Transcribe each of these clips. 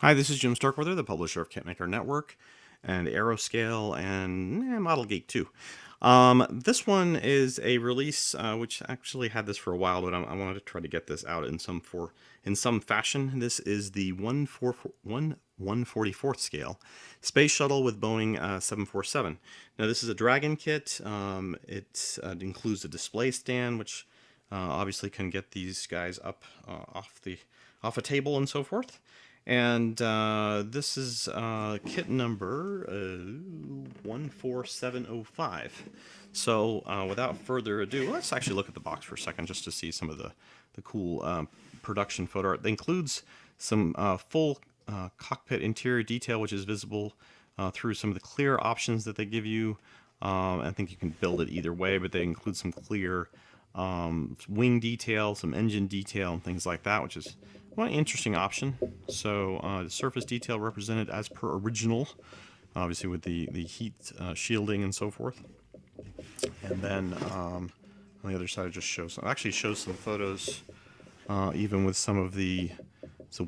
Hi, this is Jim Starkweather, the publisher of KitMaker Network and Aeroscale and Model Geek too. This one is a release which actually had this for a while, but I wanted to try to get this out in some fashion. This is the 1/144th scale space shuttle with Boeing 747. Now this is a Dragon kit. It includes a display stand, which obviously can get these guys up off a table and so forth. And this is kit number 14705. So without further ado, let's actually look at the box for a second just to see some of the cool production photo art. It includes some full cockpit interior detail, which is visible through some of the clear options that they give you. I think you can build it either way, but they include some clear wing detail, some engine detail, and things like that, which is one interesting option. So the surface detail represented as per original, obviously with the heat shielding and so forth. And then on the other side, it just actually shows some photos, even with some of the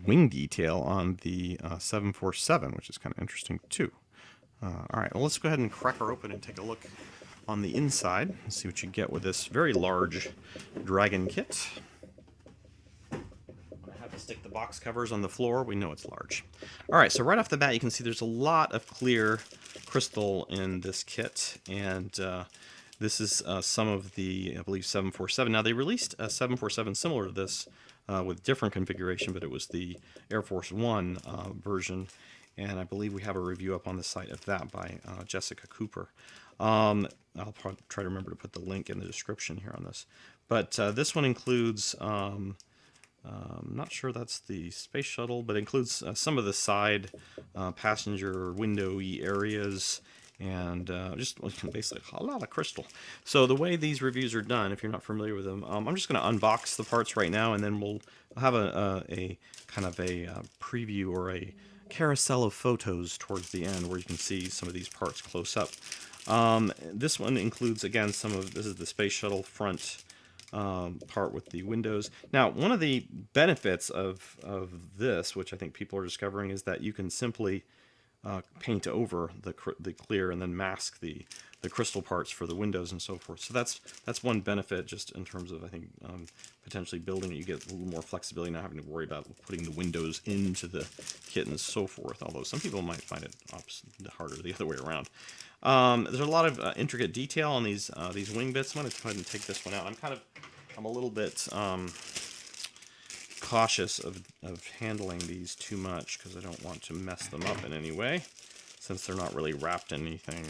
wing detail on the 747, which is kind of interesting too. All right, well, let's go ahead and crack her open and take a look on the inside and see what you get with this very large Dragon kit. I have to stick the box covers on the floor. We know it's large. All right, so right off the bat, you can see there's a lot of clear crystal in this kit, and this is some of the, I believe, 747. Now, they released a 747 similar to this with different configuration, but it was the Air Force One version, and I believe we have a review up on the site of that by Jessica Cooper. I'll probably try to remember to put the link in the description here on this. But this one includes, I'm not sure that's the space shuttle, but it includes some of the side passenger windowy areas and just basically a lot of crystal. So the way these reviews are done, if you're not familiar with them, I'm just going to unbox the parts right now, and then we'll have a kind of a preview or a carousel of photos towards the end where you can see some of these parts close up. This one includes, again, this is the space shuttle front part with the windows. Now, one of the benefits of this, which I think people are discovering, is that you can simply paint over the clear and then mask the crystal parts for the windows and so forth. So that's one benefit, just in terms of, I think, potentially building it. You get a little more flexibility, not having to worry about putting the windows into the kit and so forth. Although some people might find it harder the other way around. There's a lot of intricate detail on these wing bits. I'm going to go ahead and take this one out. I'm a little bit cautious of handling these too much because I don't want to mess them up in any way, since they're not really wrapped in anything.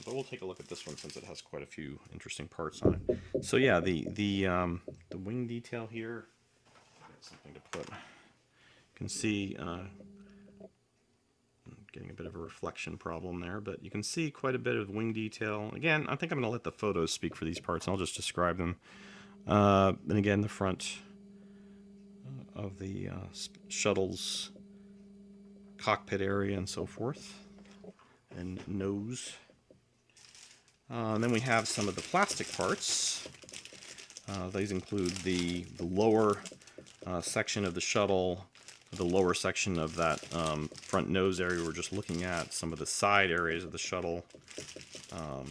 But we'll take a look at this one since it has quite a few interesting parts on it. So yeah, the wing detail here. Something to put. You can see. Getting a bit of a reflection problem there, but you can see quite a bit of wing detail. Again, I think I'm going to let the photos speak for these parts, and I'll just describe them. And again, the front of the shuttle's cockpit area and so forth, and nose. And then we have some of the plastic parts. These include the lower section of the shuttle, the lower section of that front nose area we're just looking at, some of the side areas of the shuttle. So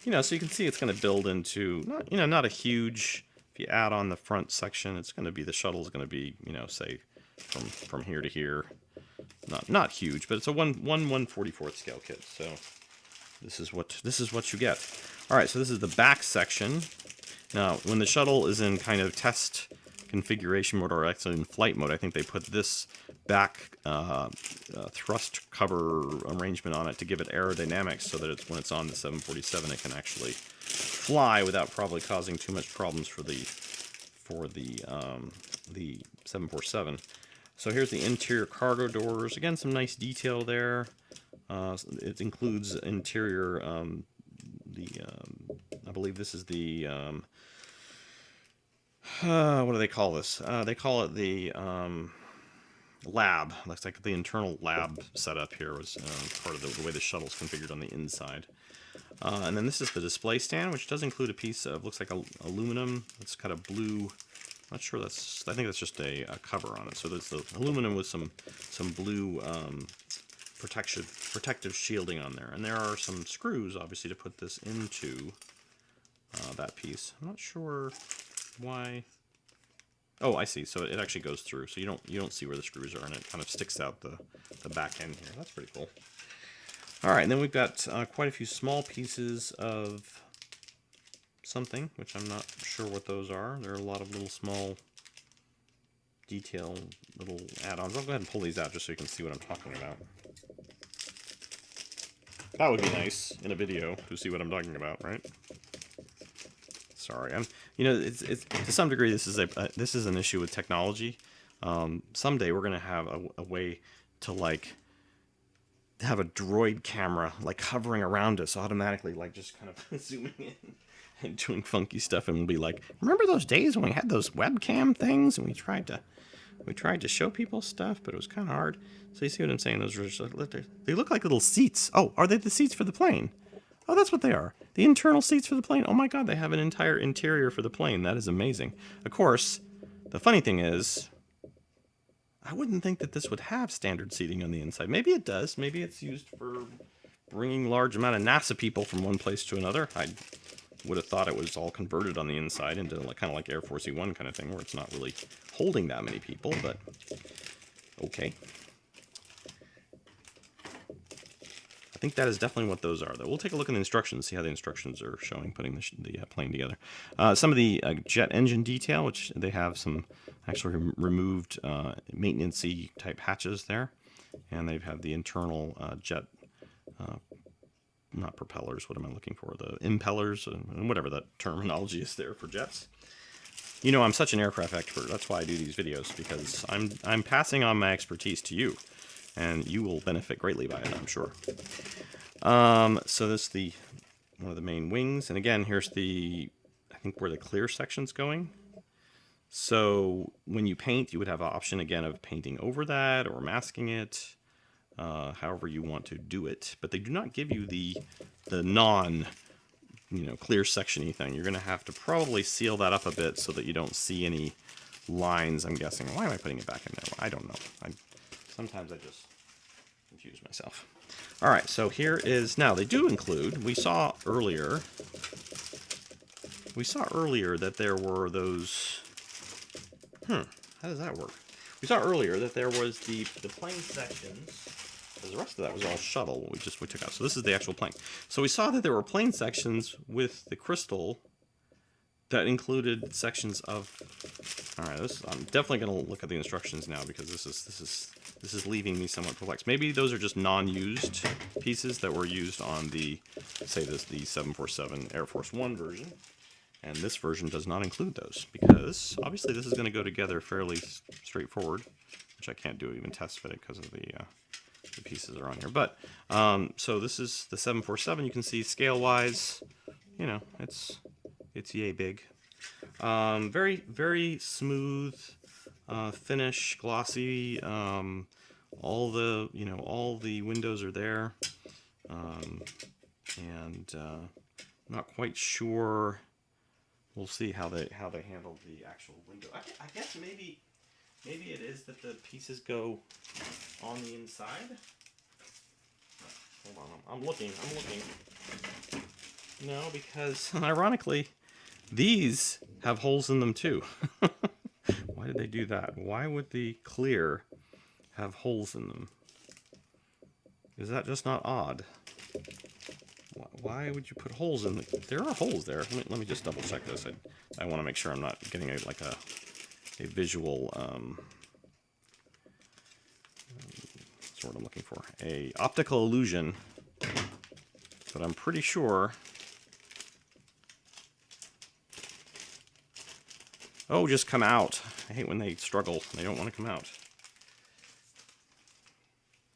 you can see it's going to build into not a huge. If you add on the front section, it's going to be, the shuttle is going to be, say from here to here. Not huge, but it's a 1/144th scale kit. So this is what you get. All right, so this is the back section. Now, when the shuttle is in kind of test configuration mode, or actually in flight mode, I think they put this back thrust cover arrangement on it to give it aerodynamics, so that when it's on the 747, it can actually fly without probably causing too much problems for the 747. So here's the interior cargo doors. Again, some nice detail there. It includes interior. I believe this is the. What do they call this? They call it the lab. Looks like the internal lab setup here was part of the way the shuttle's configured on the inside. And then this is the display stand, which does include a piece of, looks like aluminum. It's kind of blue Not sure that's, I think that's just a cover on it. So there's the aluminum with some blue protective shielding on there. And there are some screws, obviously, to put this into that piece. I'm not sure why. Oh, I see. So it actually goes through. So you don't see where the screws are, and it kind of sticks out the back end here. That's pretty cool. All right, and then we've got quite a few small pieces of something, which I'm not sure what those are. There are a lot of little small detail little add-ons. I'll go ahead and pull these out just so you can see what I'm talking about. That would be nice in a video to see what I'm talking about, right? Sorry, it's to some degree this is an issue with technology. Someday we're gonna have a way to like have a droid camera like hovering around us automatically, like just kind of zooming in and doing funky stuff, and we'll be like, remember those days when we had those webcam things and we tried to show people stuff, but it was kind of hard. So you see what I'm saying? They look like little seats. Oh, are they the seats for the plane? Oh, that's what they are. The internal seats for the plane. Oh my god, they have an entire interior for the plane. That is amazing. Of course, the funny thing is, I wouldn't think that this would have standard seating on the inside. Maybe it does. Maybe it's used for bringing large amount of NASA people from one place to another. I would have thought it was all converted on the inside into kind of like Air Force E1 kind of thing, where it's not really holding that many people, but okay. I think that is definitely what those are, though. We'll take a look at the instructions, see how the instructions are showing putting the plane together. Some of the jet engine detail, which they have some actually removed maintenance-y type hatches there. And they have the internal jet, not propellers, what am I looking for? The impellers, and whatever that terminology is there for jets. You know, I'm such an aircraft expert. That's why I do these videos, because I'm passing on my expertise to you. And you will benefit greatly by it, I'm sure. So this is one of the main wings. And again, here's I think where the clear section's going. So when you paint, you would have an option, again, of painting over that or masking it, however you want to do it. But they do not give you the clear section-y thing. You're going to have to probably seal that up a bit so that you don't see any lines, I'm guessing. Why am I putting it back in there? I don't know. Sometimes I just confuse myself. All right, so here is, now they do include, we saw earlier that there were those, how does that work? We saw earlier that there was the plane sections, because the rest of that was all shuttle, we took out. So this is the actual plane. So we saw that there were plane sections with the crystal that included sections of, all right, I'm definitely going to look at the instructions now, because this is leaving me somewhat perplexed. Maybe those are just non-used pieces that were used on the 747 Air Force One version, and this version does not include those, because obviously this is going to go together fairly straightforward, which I can't do even test fit it because of the pieces are on here. But so this is the 747. You can see scale-wise, it's yay big. Very, very smooth finish, glossy. All the windows are there, and not quite sure. We'll see how they handle the actual window. I guess maybe it is that the pieces go on the inside. Hold on, I'm looking. No, because ironically, these have holes in them too. Why did they do that? Why would the clear have holes in them? Is that just not odd? Why would you put holes in them? There are holes there. Let me just double check this. I want to make sure I'm not getting a visual, that's what I'm looking for. A optical illusion, but I'm pretty sure. Oh, just come out. I hate when they struggle. They don't want to come out.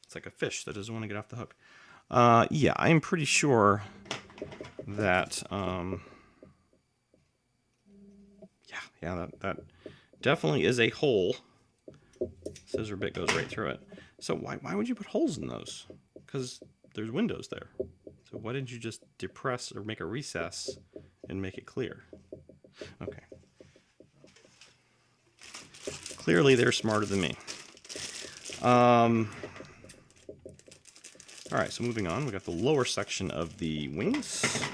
It's like a fish that doesn't want to get off the hook. Yeah, I'm pretty sure that, that definitely is a hole. Scissor bit goes right through it. So why would you put holes in those? Because there's windows there. So why didn't you just depress or make a recess and make it clear? Okay. Clearly, they're smarter than me. All right, so moving on, we got the lower section of the wings.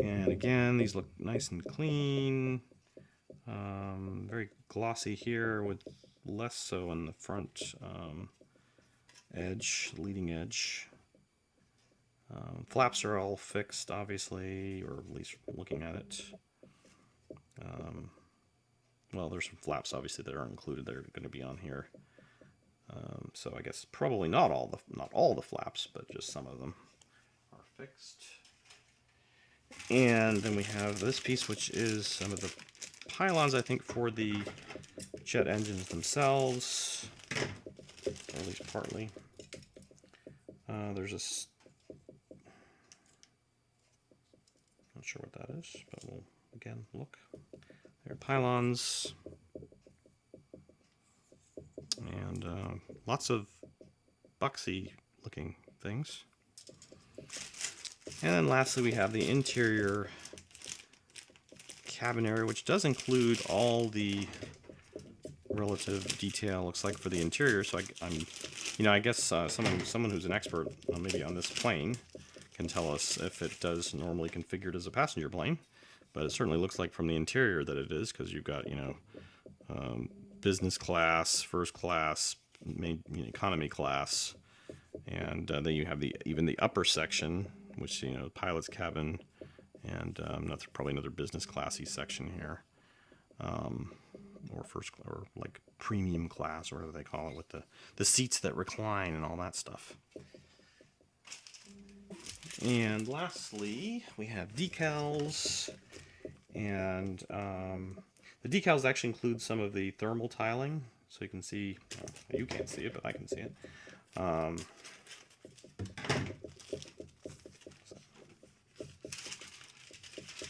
And again, these look nice and clean. Very glossy here, with less so on the front edge, leading edge. Flaps are all fixed, obviously, or at least looking at it. Well, there's some flaps, obviously, that are included. They're going to be on here. So I guess probably not all the flaps, but just some of them are fixed. And then we have this piece, which is some of the pylons, I think, for the jet engines themselves, or at least partly. There's a... not sure what that is, but we'll, again, look. There are pylons. And lots of boxy looking things. And then lastly, we have the interior cabin area, which does include all the relative detail, looks like, for the interior. So I guess someone who's an expert maybe on this plane can tell us if it does normally configured as a passenger plane. But it certainly looks like from the interior that it is, because you've got, business class, first class, economy class, and then you have even the upper section, which pilot's cabin, and probably another business classy section here, or first, or like premium class, or whatever they call it, with the seats that recline and all that stuff. And lastly, we have decals, and the decals actually include some of the thermal tiling, so you can see, well, you can't see it, but I can see it.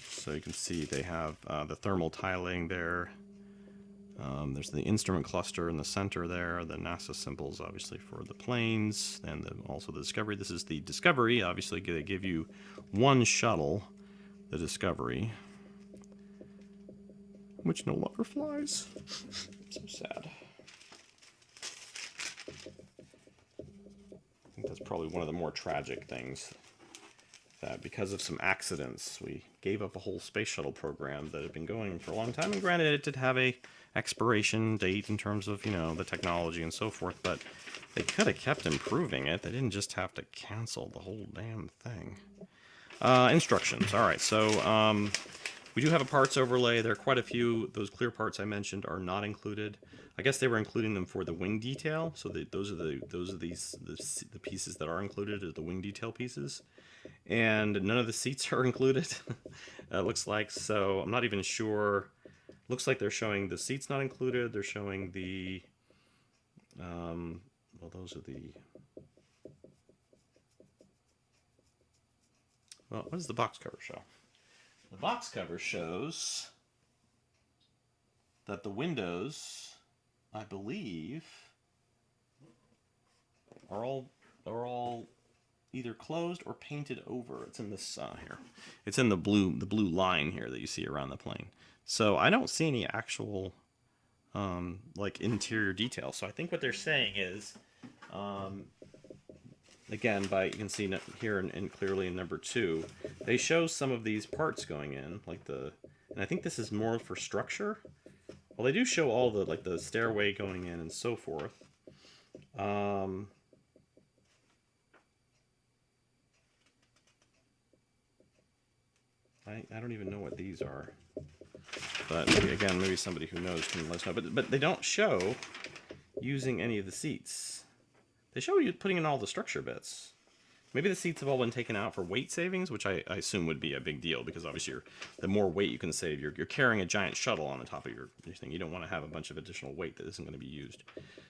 So you can see they have the thermal tiling there. There's the instrument cluster in the center there, the NASA symbols, obviously, for the planes, and also the Discovery. This is the Discovery. Obviously, they give you one shuttle, the Discovery, which no longer flies. So sad. I think that's probably one of the more tragic things, that because of some accidents, we gave up a whole space shuttle program that had been going for a long time. And granted, it did have a expiration date in terms of, the technology and so forth, but they could have kept improving it. They didn't just have to cancel the whole damn thing. Instructions. All right, so we do have a parts overlay. There are quite a few. Those clear parts I mentioned are not included. I guess they were including them for the wing detail. So those are the pieces that are included, are the wing detail pieces. And none of the seats are included, it looks like. So I'm not even sure. Looks like they're showing the seats not included. They're showing the, well, those are the, well, what does the box cover show? The box cover shows that the windows, I believe, are all either closed or painted over. It's in this here. It's in the blue line here that you see around the plane. So I don't see any actual like interior detail. So I think what they're saying is, again, you can see here and clearly in number 2, they show some of these parts going in, like and I think this is more for structure. Well, they do show all the, like, the stairway going in and so forth. I don't even know what these are. But maybe somebody who knows can let us know. But they don't show using any of the seats. They show you putting in all the structure bits. Maybe the seats have all been taken out for weight savings, which I assume would be a big deal, because obviously the more weight you can save, you're carrying a giant shuttle on the top of your thing. You don't want to have a bunch of additional weight that isn't going to be used.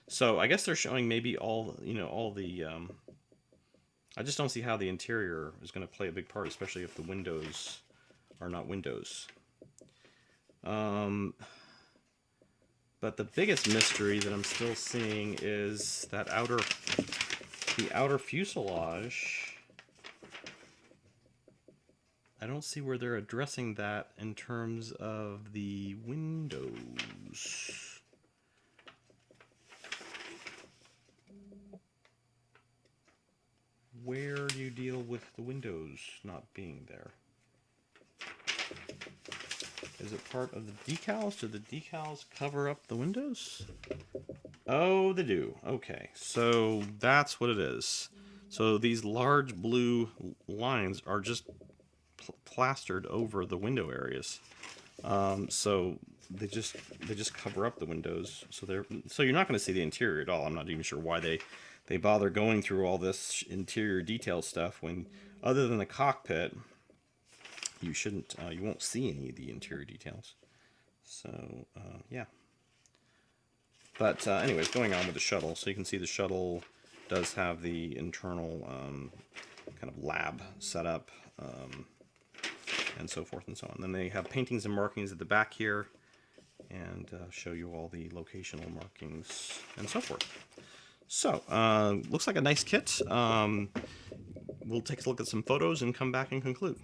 So I guess they're showing maybe all the... I just don't see how the interior is going to play a big part, especially if the windows are not windows. But the biggest mystery that I'm still seeing is that the outer fuselage. I don't see where they're addressing that in terms of the windows. Where do you deal with the windows not being there? Is it part of the decals? Do the decals cover up the windows? Oh, they do. Okay, so that's what it is. So these large blue lines are just plastered over the window areas. So they just cover up the windows. So you're not going to see the interior at all. I'm not even sure why they bother going through all this interior detail stuff when, other than the cockpit, you won't see any of the interior details. So yeah. But anyways, going on with the shuttle. So you can see the shuttle does have the internal kind of lab setup, and so forth and so on. Then they have paintings and markings at the back here, and show you all the locational markings and so forth. So looks like a nice kit. We'll take a look at some photos and come back and conclude.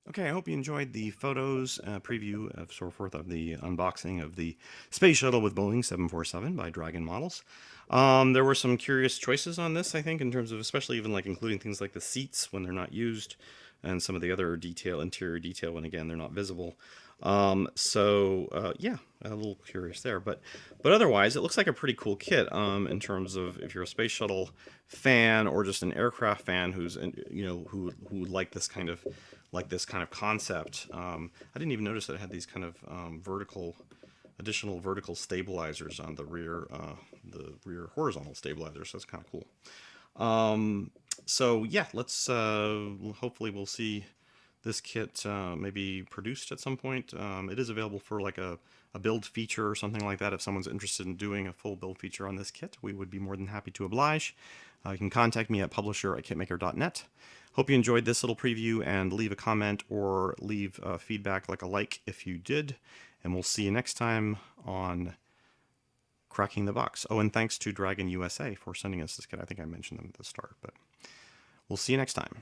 Okay, I hope you enjoyed the photos preview of so forth of the unboxing of the Space Shuttle with Boeing 747 by Dragon Models. There were some curious choices on this, I think, in terms of especially even like including things like the seats when they're not used, and some of the other interior detail when again they're not visible. Yeah, a little curious there, but otherwise it looks like a pretty cool kit in terms of if you're a space shuttle fan or just an aircraft fan who's who would like this kind of concept. I didn't even notice that it had these kind of additional vertical stabilizers on the rear horizontal stabilizers. So that's kind of cool. So yeah, let's hopefully we'll see this kit maybe produced at some point. It is available for like a build feature or something like that. If someone's interested in doing a full build feature on this kit, we would be more than happy to oblige. You can contact me at publisher@kitmaker.net. Hope you enjoyed this little preview, and leave a comment or leave feedback like a like if you did. And we'll see you next time on Cracking the Box. Oh, and thanks to Dragon USA for sending us this kit. I think I mentioned them at the start, but we'll see you next time.